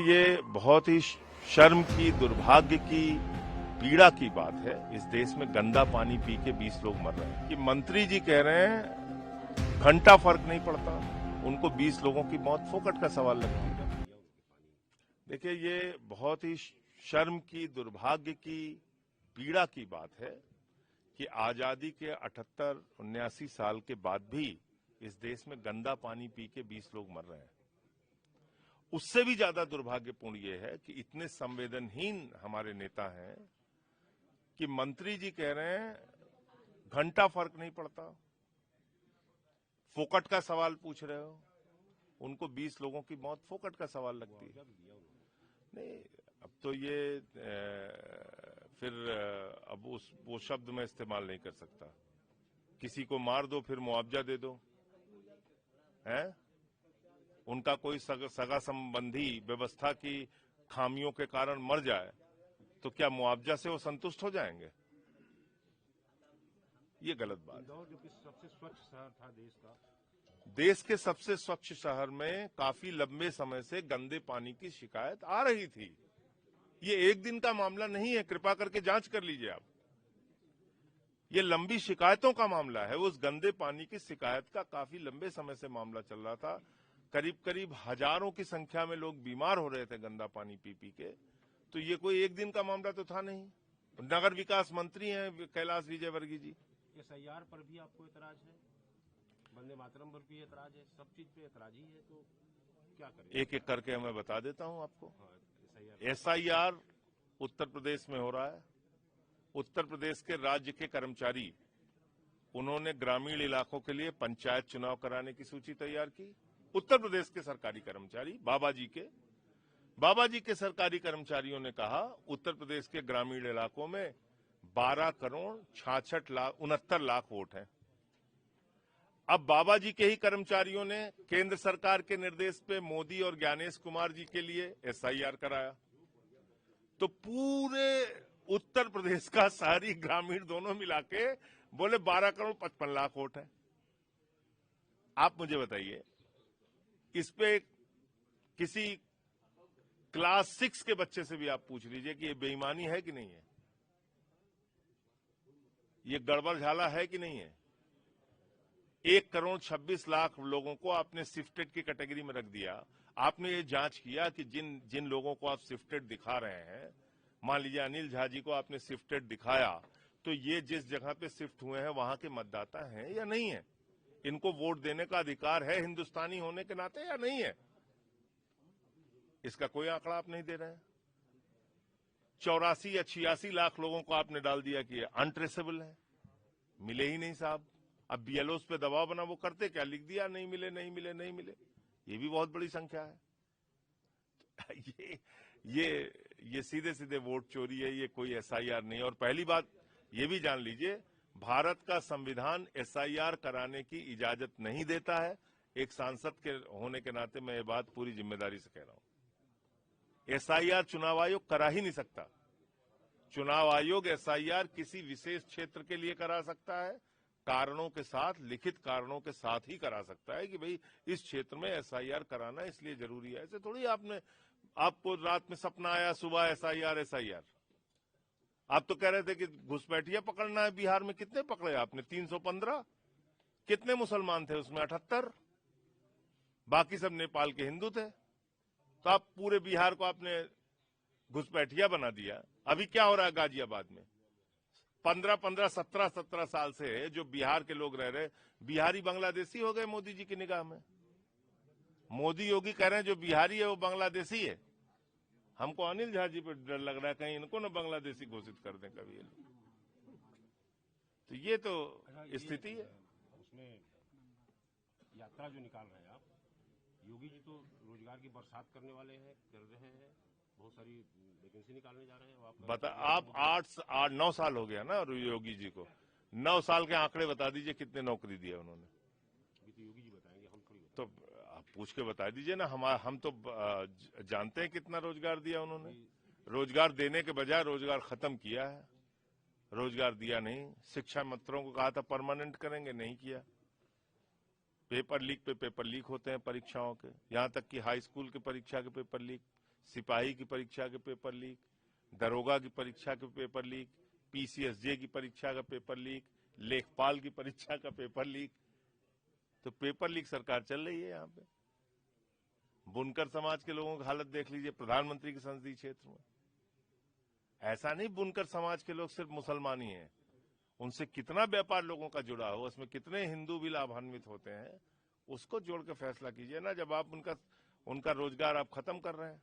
ये बहुत ही शर्म की, दुर्भाग्य की, पीड़ा की बात है। इस देश में गंदा पानी पी के 20 लोग मर रहे हैं कि मंत्री जी कह रहे हैं घंटा फर्क नहीं पड़ता, उनको 20 लोगों की मौत फोकट का सवाल लगती है। देखिए, ये बहुत ही शर्म की, दुर्भाग्य की, पीड़ा की बात है कि आजादी के 78-79 साल के बाद भी इस देश में गंदा पानी पी के 20 लोग मर रहे हैं। उससे भी ज्यादा दुर्भाग्यपूर्ण यह है कि इतने संवेदनहीन हमारे नेता हैं कि मंत्री जी कह रहे हैं घंटा फर्क नहीं पड़ता, फोकट का सवाल पूछ रहे हो, उनको 20 लोगों की मौत फोकट का सवाल लगती है। नहीं, अब तो ये फिर अब वो शब्द मैं इस्तेमाल नहीं कर सकता। किसी को मार दो फिर मुआवजा दे दो, है? उनका कोई सगा संबंधी व्यवस्था की खामियों के कारण मर जाए तो क्या मुआवजा से वो संतुष्ट हो जाएंगे? ये गलत बात। इंदौर जो कि सबसे स्वच्छ शहर था देश के सबसे स्वच्छ शहर में काफी लंबे समय से गंदे पानी की शिकायत आ रही थी। ये एक दिन का मामला नहीं है, कृपा करके जांच कर लीजिए आप। ये लंबी शिकायतों का मामला है। उस गंदे पानी की शिकायत का काफी लंबे समय से मामला चल रहा था। करीब करीब हजारों की संख्या में लोग बीमार हो रहे थे गंदा पानी पी पी के। तो ये कोई एक दिन का मामला तो था नहीं। नगर विकास मंत्री हैं कैलाश विजयवर्गीय जी। SIR पर भी आपको एतराज है, वंदे मातरम पर भी एतराज है, सब चीज पे एतराज ही है, तो क्या करें? एक एक करके मैं बता देता हूं आपको। हाँ, SIR उत्तर प्रदेश में हो रहा है। उत्तर प्रदेश के राज्य के कर्मचारी, उन्होंने ग्रामीण इलाकों के लिए पंचायत चुनाव कराने की सूची तैयार की। उत्तर प्रदेश के सरकारी कर्मचारी, बाबा जी के सरकारी कर्मचारियों ने कहा उत्तर प्रदेश के ग्रामीण इलाकों में 12 करोड़ 69 लाख वोट हैं। अब बाबा जी के ही कर्मचारियों ने केंद्र सरकार के निर्देश पे मोदी और ज्ञानेश कुमार जी के लिए SIR कराया। तो पूरे उत्तर प्रदेश का शहरी ग्रामीण दोनों मिला के बोले 12 करोड़ 55 लाख वोट है। आप मुझे बताइए, इस पे किसी क्लास 6 के बच्चे से भी आप पूछ लीजिए कि ये बेईमानी है कि नहीं है, ये गड़बड़ झाला है कि नहीं है। 1 करोड़ 26 लाख लोगों को आपने शिफ्टेड की कैटेगरी में रख दिया। आपने ये जांच किया कि जिन लोगों को आप शिफ्टेड दिखा रहे हैं, मान लीजिए अनिल झा जी को आपने शिफ्टेड दिखाया, तो ये जिस जगह पे शिफ्ट हुए हैं वहां के मतदाता हैं या नहीं है? इनको वोट देने का अधिकार है हिंदुस्तानी होने के नाते या नहीं है? इसका कोई आंकड़ा आप नहीं दे रहे हैं। 84 या 86 लाख लोगों को आपने डाल दिया कि अनट्रेसेबल है, मिले ही नहीं साहब। अब BLOs पे दबाव बना, वो करते क्या, लिख दिया नहीं मिले नहीं मिले नहीं मिले। ये भी बहुत बड़ी संख्या है। ये सीधे सीधे वोट चोरी है, ये कोई SIR नहीं। और पहली बात ये भी जान लीजिए, भारत का संविधान SIR कराने की इजाजत नहीं देता है। एक सांसद के होने के नाते मैं ये बात पूरी जिम्मेदारी से कह रहा हूं। SIR चुनाव आयोग करा ही नहीं सकता। चुनाव आयोग SIR किसी विशेष क्षेत्र के लिए करा सकता है, कारणों के साथ, लिखित कारणों के साथ ही करा सकता है कि भाई इस क्षेत्र में SIR कराना इसलिए जरूरी है। ऐसे थोड़ी आपको रात में सपना आया सुबह SIR। आप तो कह रहे थे कि घुसपैठिया पकड़ना है। बिहार में कितने पकड़े आपने? 315। कितने मुसलमान थे उसमें? 78। बाकी सब नेपाल के हिंदू थे। तो आप पूरे बिहार को आपने घुसपैठिया बना दिया। अभी क्या हो रहा है गाजियाबाद में? 15-15, 17-17 साल से जो बिहार के लोग रह रहे, बिहारी बांग्लादेशी हो गए मोदी जी की निगाह में। मोदी योगी कह रहे हैं जो बिहारी है वो बांग्लादेशी है। हमको अनिल झा जी पे डर लग रहा है कहीं इनको ना बांग्लादेशी घोषित कर दें कभी। तो ये तो स्थिति है। उसमें यात्रा जो निकाल रहे हैं आप, योगी जी तो रोजगार की बरसात करने वाले हैं, कर रहे हैं, बहुत सारी वैकेंसी निकालने जा रहे हैं। आप 8-9 साल हो गया ना योगी जी को। 9 साल के आंकड़े बता दीजिए कितने नौकरी दिया उन्होंने। अभी तो योगी जी बताएंगे, हम थोड़ी तो आप पूछ के बता दीजिए ना। हम तो जानते हैं कितना रोजगार दिया उन्होंने। रोजगार देने के बजाय रोजगार खत्म किया है। रोजगार दिया नहीं। शिक्षा मंत्रियों को कहा था परमानेंट करेंगे, नहीं किया। पेपर लीक पे पेपर लीक होते हैं परीक्षाओं के, यहां तक कि हाई स्कूल की परीक्षा के पेपर लीक सिपाही की परीक्षा के पेपर लीक, दरोगा की परीक्षा के पेपर लीक, पीसीएसजे की परीक्षा का पेपर लीक, लेखपाल की परीक्षा का पेपर लीक। तो पेपर लीक सरकार चल रही है यहाँ पे। बुनकर समाज के लोगों की हालत देख लीजिए प्रधानमंत्री के संसदीय क्षेत्र में। ऐसा नहीं बुनकर समाज के लोग सिर्फ मुसलमान ही हैं, उनसे कितना व्यापार लोगों का जुड़ा हो, उसमें कितने हिंदू भी लाभान्वित होते हैं, उसको जोड़ के फैसला कीजिए ना, जब आप उनका रोजगार आप खत्म कर रहे हैं।